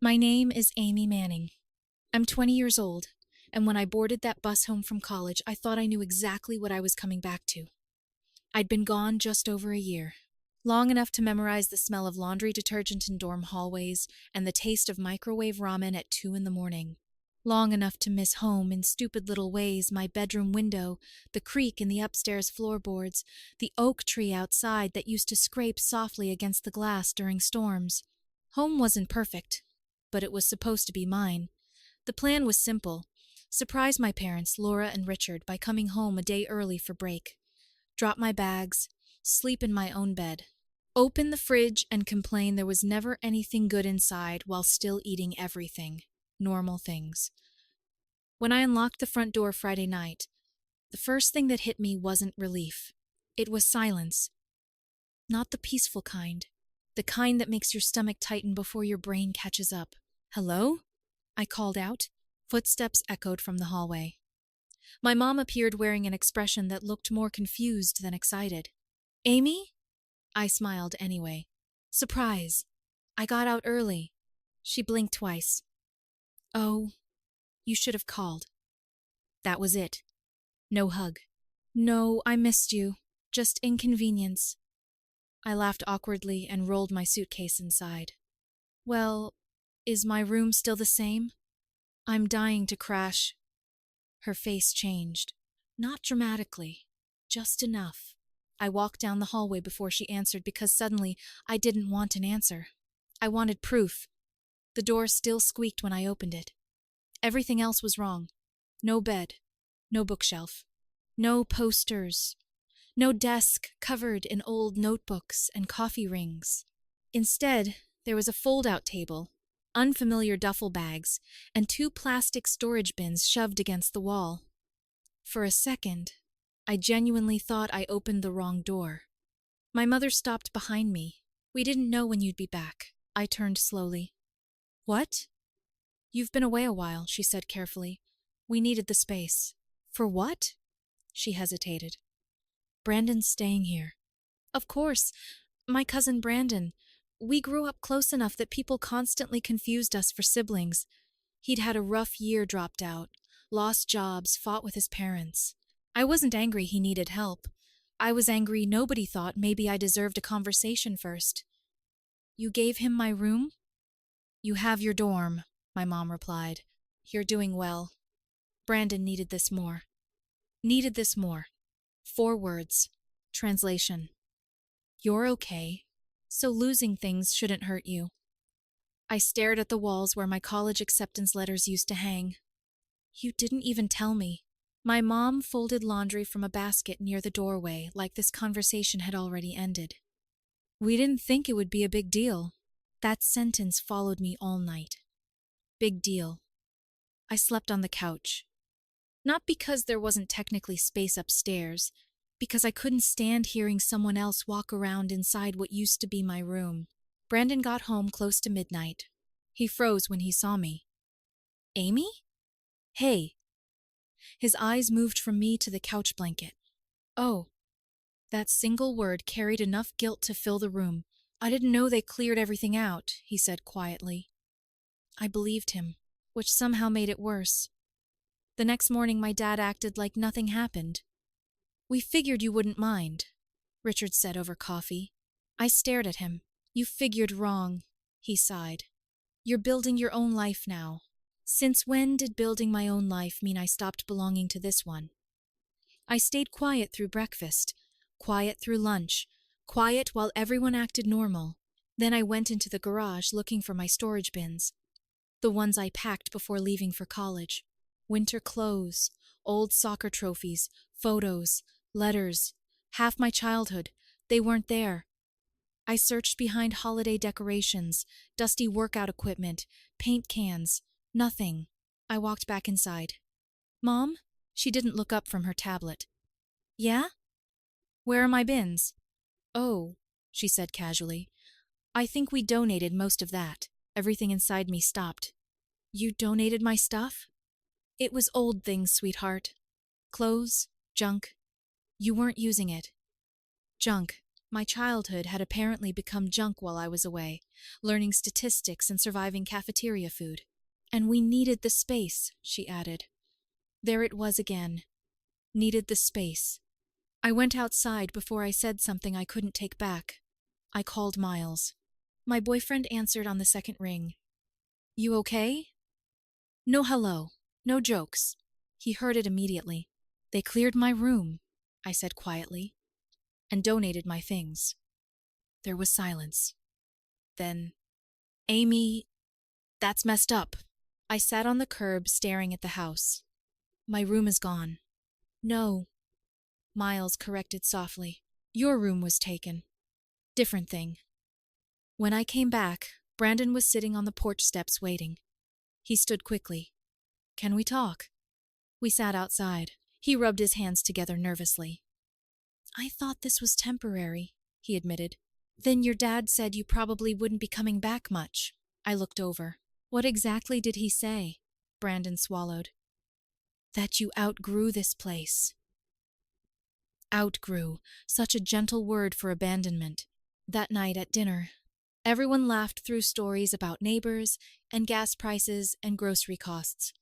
My name is Amy Manning. I'm 20 years old, and when I boarded that bus home from college, I thought I knew exactly what I was coming back to. I'd been gone just over a year, long enough to memorize the smell of laundry detergent in dorm hallways and the taste of microwave ramen at 2 in the morning. Long enough to miss home in stupid little ways, my bedroom window, the creak in the upstairs floorboards, the oak tree outside that used to scrape softly against the glass during storms. Home wasn't perfect, but it was supposed to be mine. The plan was simple. Surprise my parents, Laura and Richard, by coming home a day early for break. Drop my bags, sleep in my own bed. Open the fridge and complain there was never anything good inside while still eating everything. Normal things. When I unlocked the front door Friday night, the first thing that hit me wasn't relief. It was silence. Not the peaceful kind. The kind that makes your stomach tighten before your brain catches up. "Hello?" I called out. Footsteps echoed from the hallway. My mom appeared wearing an expression that looked more confused than excited. "Amy?" I smiled anyway. "Surprise. I got out early." She blinked twice. "Oh, you should have called." That was it. No hug. "No, I missed you. Just inconvenience." I laughed awkwardly and rolled my suitcase inside. "Well, is my room still the same? I'm dying to crash." Her face changed. Not dramatically. Just enough. I walked down the hallway before she answered because suddenly I didn't want an answer. I wanted proof. The door still squeaked when I opened it. Everything else was wrong. No bed. No bookshelf. No posters. No desk covered in old notebooks and coffee rings. Instead, there was a fold-out table, unfamiliar duffel bags, and 2 plastic storage bins shoved against the wall. For a second, I genuinely thought I opened the wrong door. My mother stopped behind me. "We didn't know when you'd be back." I turned slowly. "What?" "You've been away a while," she said carefully. "We needed the space." "For what?" She hesitated. "Brandon's staying here." "Of course. My cousin Brandon. We grew up close enough that people constantly confused us for siblings. He'd had a rough year, dropped out, lost jobs, fought with his parents. I wasn't angry he needed help. I was angry nobody thought maybe I deserved a conversation first." "You gave him my room?" "You have your dorm," my mom replied. "You're doing well. Brandon needed this more." Needed this more. 4 words. Translation. "You're okay, so losing things shouldn't hurt you." I stared at the walls where my college acceptance letters used to hang. "You didn't even tell me." My mom folded laundry from a basket near the doorway, like this conversation had already ended. "We didn't think it would be a big deal." That sentence followed me all night. Big deal. I slept on the couch. Not because there wasn't technically space upstairs, because I couldn't stand hearing someone else walk around inside what used to be my room. Brandon got home close to midnight. He froze when he saw me. "Amy? Hey." His eyes moved from me to the couch blanket. "Oh." That single word carried enough guilt to fill the room. "I didn't know they cleared everything out," he said quietly. I believed him, which somehow made it worse. The next morning my dad acted like nothing happened. "We figured you wouldn't mind," Richard said over coffee. I stared at him. "You figured wrong," he sighed. "You're building your own life now." Since when did building my own life mean I stopped belonging to this one? I stayed quiet through breakfast, quiet through lunch, quiet while everyone acted normal. Then I went into the garage looking for my storage bins, the ones I packed before leaving for college. Winter clothes, old soccer trophies, photos, letters, half my childhood. They weren't there. I searched behind holiday decorations, dusty workout equipment, paint cans. Nothing. I walked back inside. "Mom?" She didn't look up from her tablet. "Yeah? Where are my bins?" "Oh," she said casually. "I think we donated most of that." Everything inside me stopped. "You donated my stuff?" "It was old things, sweetheart. Clothes, junk. You weren't using it." "Junk," My childhood had apparently become junk while I was away, learning statistics and surviving cafeteria food. And we needed the space, she added. There it was again. Needed the space. I went outside before I said something I couldn't take back. I called Miles. My boyfriend answered on the second ring. You okay? No hello. No jokes. He heard it immediately. They cleared my room, I said quietly, and donated my things. There was silence. Then, Amy, that's messed up. I sat on the curb staring at the house. My room is gone. No, Miles corrected softly. Your room was taken. Different thing. When I came back, Brandon was sitting on the porch steps waiting. He stood quickly. Can we talk? We sat outside. He rubbed his hands together nervously. I thought this was temporary, he admitted. Then your dad said you probably wouldn't be coming back much. I looked over. What exactly did he say? Brandon swallowed. That you outgrew this place. Outgrew, such a gentle word for abandonment. That night at dinner, everyone laughed through stories about neighbors and gas prices and grocery costs.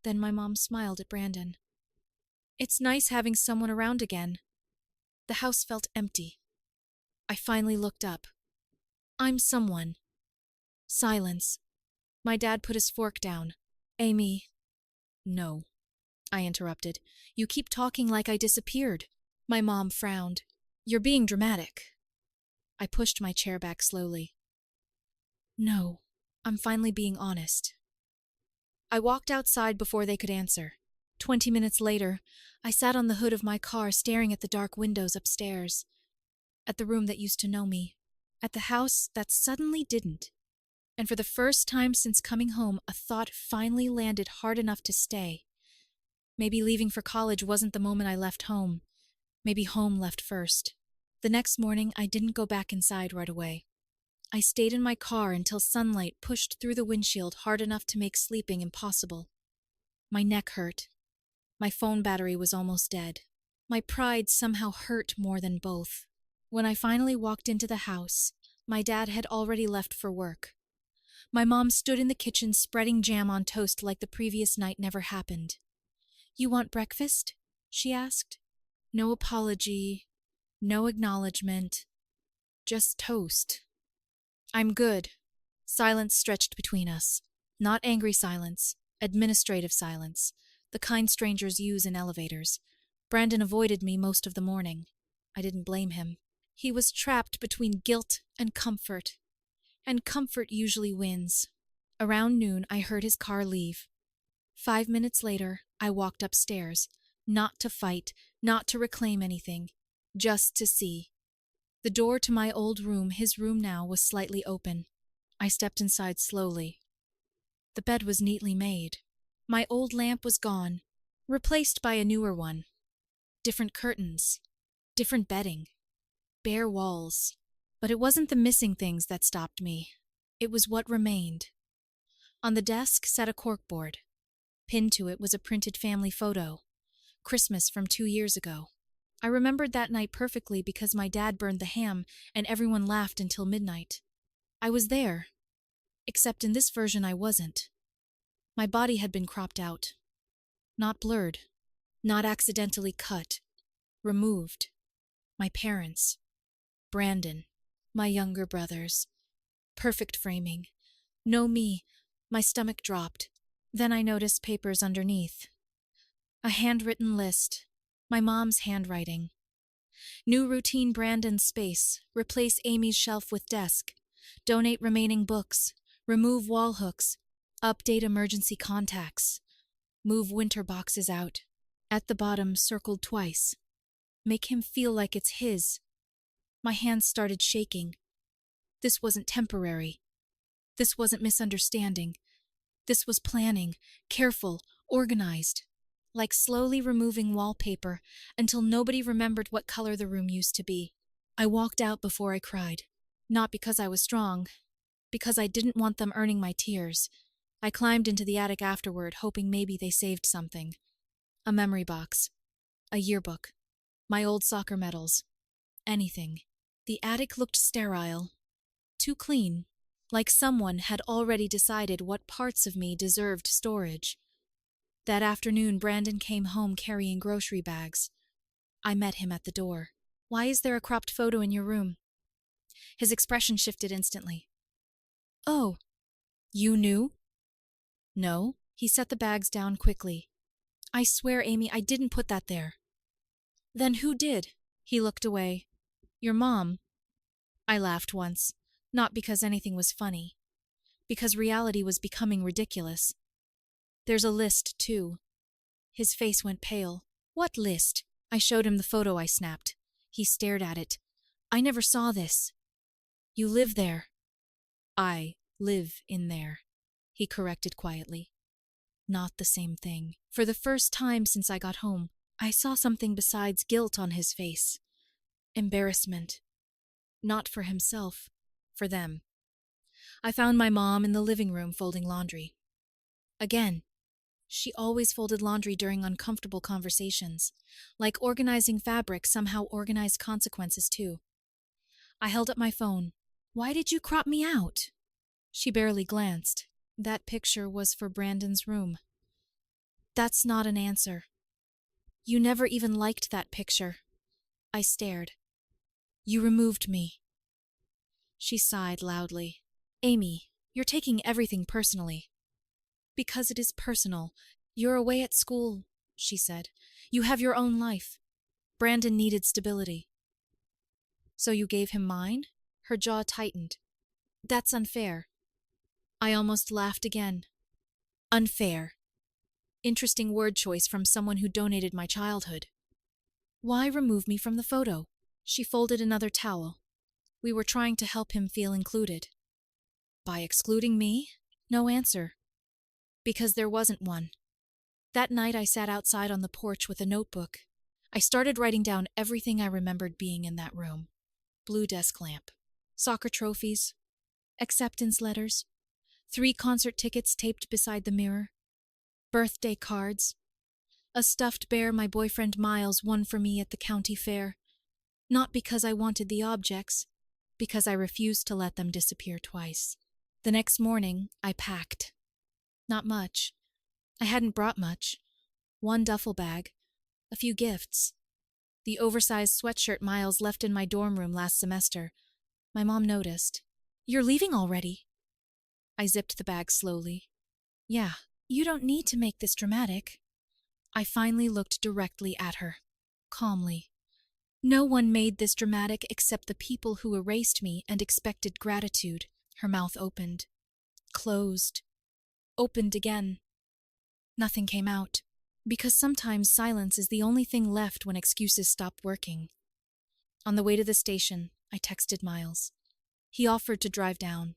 Then my mom smiled at Brandon. It's nice having someone around again. The house felt empty. I finally looked up. I'm someone. Silence. My dad put his fork down. Amy. No, I interrupted. You keep talking like I disappeared. My mom frowned. You're being dramatic. I pushed my chair back slowly. No, I'm finally being honest. I walked outside before they could answer. 20 minutes later, I sat on the hood of my car staring at the dark windows upstairs. At the room that used to know me. At the house that suddenly didn't. And for the first time since coming home, a thought finally landed hard enough to stay. Maybe leaving for college wasn't the moment I left home. Maybe home left first. The next morning, I didn't go back inside right away. I stayed in my car until sunlight pushed through the windshield hard enough to make sleeping impossible. My neck hurt. My phone battery was almost dead. My pride somehow hurt more than both. When I finally walked into the house, my dad had already left for work. My mom stood in the kitchen spreading jam on toast like the previous night never happened. You want breakfast? She asked. No apology, no acknowledgement, just toast. I'm good. Silence stretched between us. Not angry silence, administrative silence, the kind strangers use in elevators. Brandon avoided me most of the morning. I didn't blame him. He was trapped between guilt and comfort usually wins. Around noon, I heard his car leave. 5 minutes later, I walked upstairs, not to fight, not to reclaim anything, just to see. The door to my old room, his room now, was slightly open. I stepped inside slowly. The bed was neatly made. My old lamp was gone, replaced by a newer one. Different curtains, different bedding, bare walls. But it wasn't the missing things that stopped me. It was what remained. On the desk sat a corkboard. Pinned to it was a printed family photo. Christmas from 2 years ago. I remembered that night perfectly because my dad burned the ham and everyone laughed until midnight. I was there. Except in this version I wasn't. My body had been cropped out. Not blurred. Not accidentally cut. Removed. My parents. Brandon. My younger brothers. Perfect framing. No me. My stomach dropped. Then I noticed papers underneath. A handwritten list. My mom's handwriting. New routine Brandon space. Replace Amy's shelf with desk. Donate remaining books. Remove wall hooks. Update emergency contacts. Move winter boxes out. At the bottom, circled twice. Make him feel like it's his. My hands started shaking. This wasn't temporary. This wasn't misunderstanding. This was planning, careful, organized. Like slowly removing wallpaper until nobody remembered what color the room used to be. I walked out before I cried. Not because I was strong, because I didn't want them earning my tears. I climbed into the attic afterward, hoping maybe they saved something. A memory box. A yearbook. My old soccer medals. Anything. The attic looked sterile, too clean, like someone had already decided what parts of me deserved storage. That afternoon, Brandon came home carrying grocery bags. I met him at the door. "Why is there a cropped photo in your room?" His expression shifted instantly. "Oh, you knew?" "No." He set the bags down quickly. "I swear, Amy, I didn't put that there." "Then who did?" He looked away. "Your mom." I laughed once, not because anything was funny, because reality was becoming ridiculous. "There's a list, too." His face went pale. "What list?" I showed him the photo I snapped. He stared at it. "I never saw this." "You live there." "I live in there," he corrected quietly. Not the same thing. For the first time since I got home, I saw something besides guilt on his face. Embarrassment. Not for himself, for them. I found my mom in the living room folding laundry. Again, she always folded laundry during uncomfortable conversations. Like organizing fabric somehow organized consequences too. I held up my phone. "Why did you crop me out?" She barely glanced. "That picture was for Brandon's room." "That's not an answer." "You never even liked that picture." I stared. "You removed me." She sighed loudly. "Amy, you're taking everything personally." "Because it is personal. You're away at school," she said. "You have your own life. Brandon needed stability." "So you gave him mine?" Her jaw tightened. "That's unfair." I almost laughed again. Unfair. Interesting word choice from someone who donated my childhood. "Why remove me from the photo?" She folded another towel. "We were trying to help him feel included." "By excluding me?" No answer. Because there wasn't one. That night I sat outside on the porch with a notebook. I started writing down everything I remembered being in that room. Blue desk lamp. Soccer trophies. Acceptance letters. 3 concert tickets taped beside the mirror. Birthday cards. A stuffed bear my boyfriend Miles won for me at the county fair. Not because I wanted the objects, because I refused to let them disappear twice. The next morning, I packed. Not much. I hadn't brought much. 1 duffel bag. A few gifts. The oversized sweatshirt Miles left in my dorm room last semester. My mom noticed. "You're leaving already?" I zipped the bag slowly. "Yeah, you don't need to make this dramatic." I finally looked directly at her, calmly. "No one made this dramatic except the people who erased me and expected gratitude." Her mouth opened. Closed. Opened again. Nothing came out. Because sometimes silence is the only thing left when excuses stop working. On the way to the station, I texted Miles. He offered to drive down.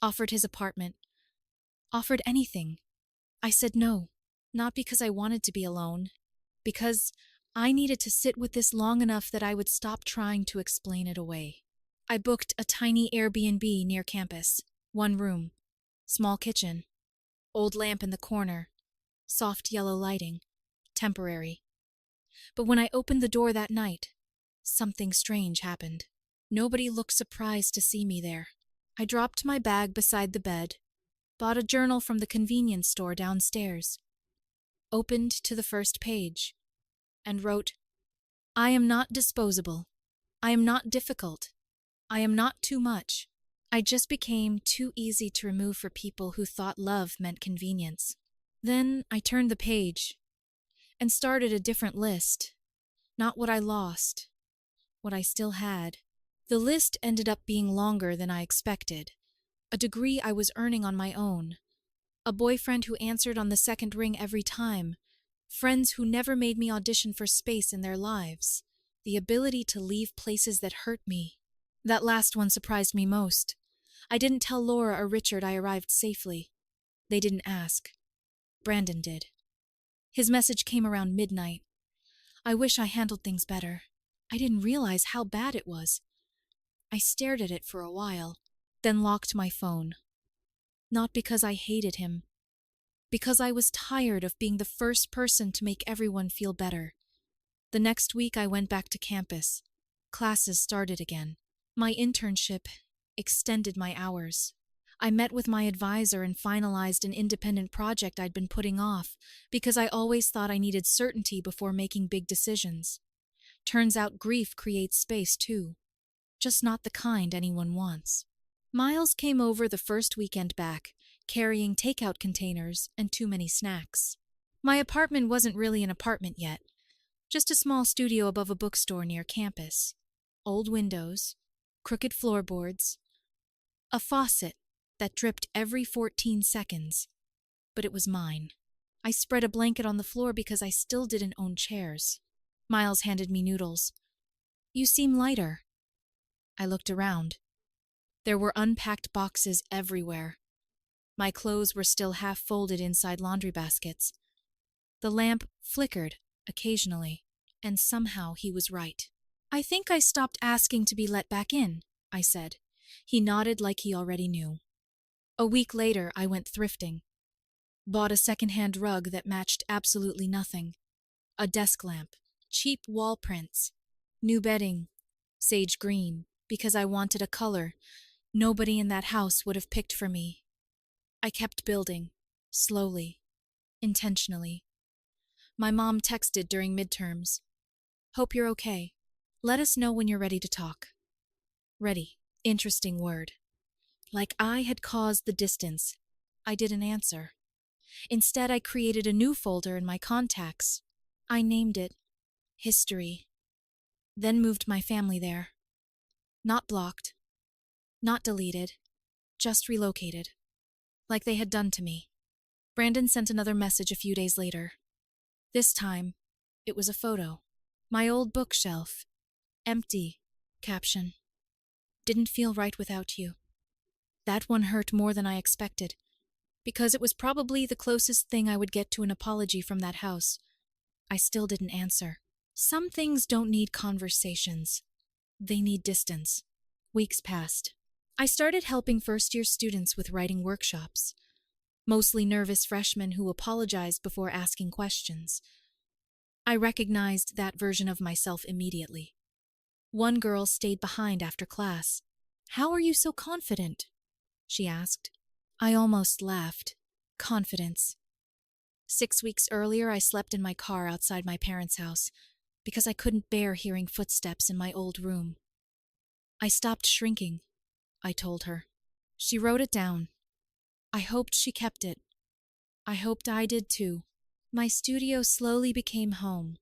Offered his apartment. Offered anything. I said no. Not because I wanted to be alone. Because I needed to sit with this long enough that I would stop trying to explain it away. I booked a tiny Airbnb near campus. 1 room. Small kitchen. Old lamp in the corner. Soft yellow lighting. Temporary. But when I opened the door that night, something strange happened. Nobody looked surprised to see me there. I dropped my bag beside the bed, bought a journal from the convenience store downstairs, opened to the first page, and wrote, "I am not disposable. I am not difficult. I am not too much. I just became too easy to remove for people who thought love meant convenience." Then I turned the page and started a different list. Not what I lost, what I still had. The list ended up being longer than I expected. A degree I was earning on my own. A boyfriend who answered on the second ring every time. Friends who never made me audition for space in their lives. The ability to leave places that hurt me. That last one surprised me most. I didn't tell Laura or Richard I arrived safely. They didn't ask. Brandon did. His message came around midnight. I wish I handled things better. I didn't realize how bad it was. I stared at it for a while, then locked my phone. Not because I hated him. Because I was tired of being the first person to make everyone feel better. The next week I went back to campus. Classes started again. My internship extended my hours. I met with my advisor and finalized an independent project I'd been putting off because I always thought I needed certainty before making big decisions. Turns out grief creates space too, just not the kind anyone wants. Miles came over the first weekend back, carrying takeout containers and too many snacks. My apartment wasn't really an apartment yet, just a small studio above a bookstore near campus. Old windows, crooked floorboards, a faucet that dripped every 14 seconds, but it was mine. I spread a blanket on the floor because I still didn't own chairs. Miles handed me noodles. "You seem lighter." I looked around. There were unpacked boxes everywhere. My clothes were still half folded inside laundry baskets. The lamp flickered occasionally, and somehow he was right. "I think I stopped asking to be let back in," I said. He nodded like he already knew. A week later, I went thrifting. Bought a second-hand rug that matched absolutely nothing. A desk lamp, cheap wall prints, new bedding, sage green, because I wanted a color nobody in that house would have picked for me. I kept building, slowly, intentionally. My mom texted during midterms. "Hope you're okay. Let us know when you're ready to talk." Ready. Interesting word. Like I had caused the distance. I didn't answer. Instead, I created a new folder in my contacts. I named it History. Then moved my family there. Not blocked. Not deleted. Just relocated. Like they had done to me. Brandon sent another message a few days later. This time, it was a photo. My old bookshelf. Empty. Caption. "Didn't feel right without you." That one hurt more than I expected, because it was probably the closest thing I would get to an apology from that house. I still didn't answer. Some things don't need conversations. They need distance. Weeks passed. I started helping first-year students with writing workshops. Mostly nervous freshmen who apologized before asking questions. I recognized that version of myself immediately. One girl stayed behind after class. "How are you so confident?" she asked. I almost laughed. Confidence. 6 weeks earlier, I slept in my car outside my parents' house because I couldn't bear hearing footsteps in my old room. "I stopped shrinking," I told her. She wrote it down. I hoped she kept it. I hoped I did too. My studio slowly became home.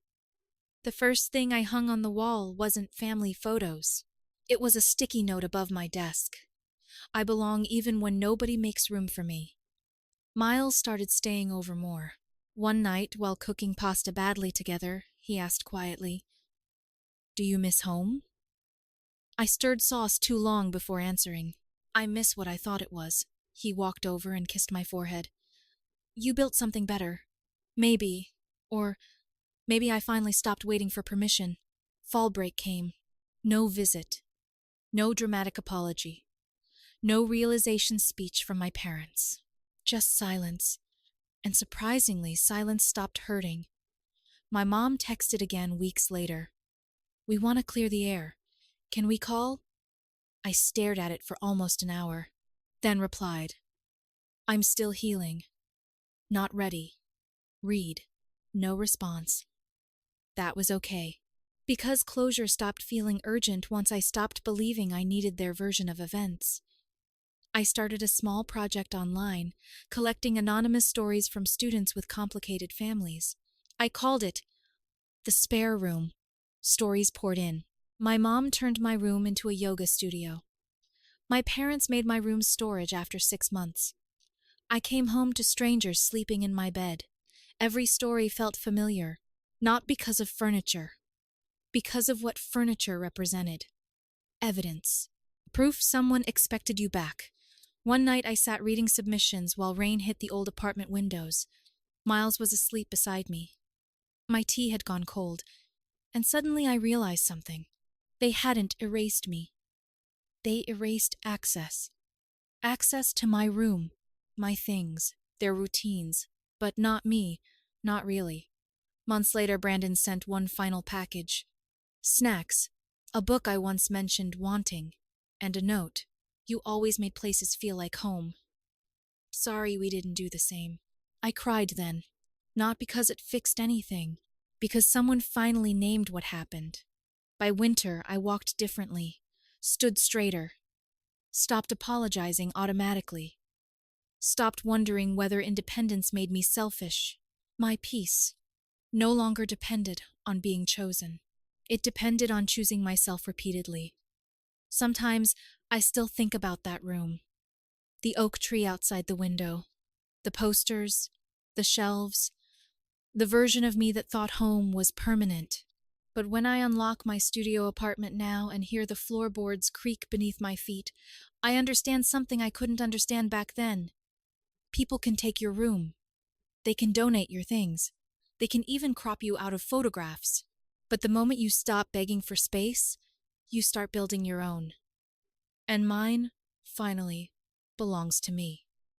The first thing I hung on the wall wasn't family photos. It was a sticky note above my desk. I belong even when nobody makes room for me. Miles started staying over more. One night, while cooking pasta badly together, he asked quietly, "Do you miss home?" I stirred sauce too long before answering. "I miss what I thought it was." He walked over and kissed my forehead. "You built something better. Maybe. Or maybe I finally stopped waiting for permission. Fall break came. No visit. No dramatic apology. No realization speech from my parents. Just silence. And surprisingly, silence stopped hurting. My mom texted again weeks later. "We want to clear the air. Can we call?" I stared at it for almost an hour, then replied, "I'm still healing. Not ready. Read." No response. That was okay. Because closure stopped feeling urgent once I stopped believing I needed their version of events. I started a small project online, collecting anonymous stories from students with complicated families. I called it The Spare Room. Stories poured in. My mom turned my room into a yoga studio. My parents made my room storage after 6 months. I came home to strangers sleeping in my bed. Every story felt familiar, not because of furniture, because of what furniture represented. Evidence. Proof someone expected you back. One night I sat reading submissions while rain hit the old apartment windows. Miles was asleep beside me. My tea had gone cold, and suddenly I realized something. They hadn't erased me. They erased access. Access to my room, my things, their routines, but not me, not really. Months later, Brandon sent one final package. Snacks, a book I once mentioned wanting. and a note. You always made places feel like home. Sorry we didn't do the same. I cried then, not because it fixed anything, because someone finally named what happened. By winter, I walked differently, stood straighter, stopped apologizing automatically, stopped wondering whether independence made me selfish. My peace no longer depended on being chosen. It depended on choosing myself repeatedly. Sometimes I still think about that room, the oak tree outside the window, the posters, the shelves, the version of me that thought home was permanent. But when I unlock my studio apartment now and hear the floorboards creak beneath my feet, I understand something I couldn't understand back then. People can take your room. They can donate your things. They can even crop you out of photographs. But the moment you stop begging for space, you start building your own. And mine, finally, belongs to me.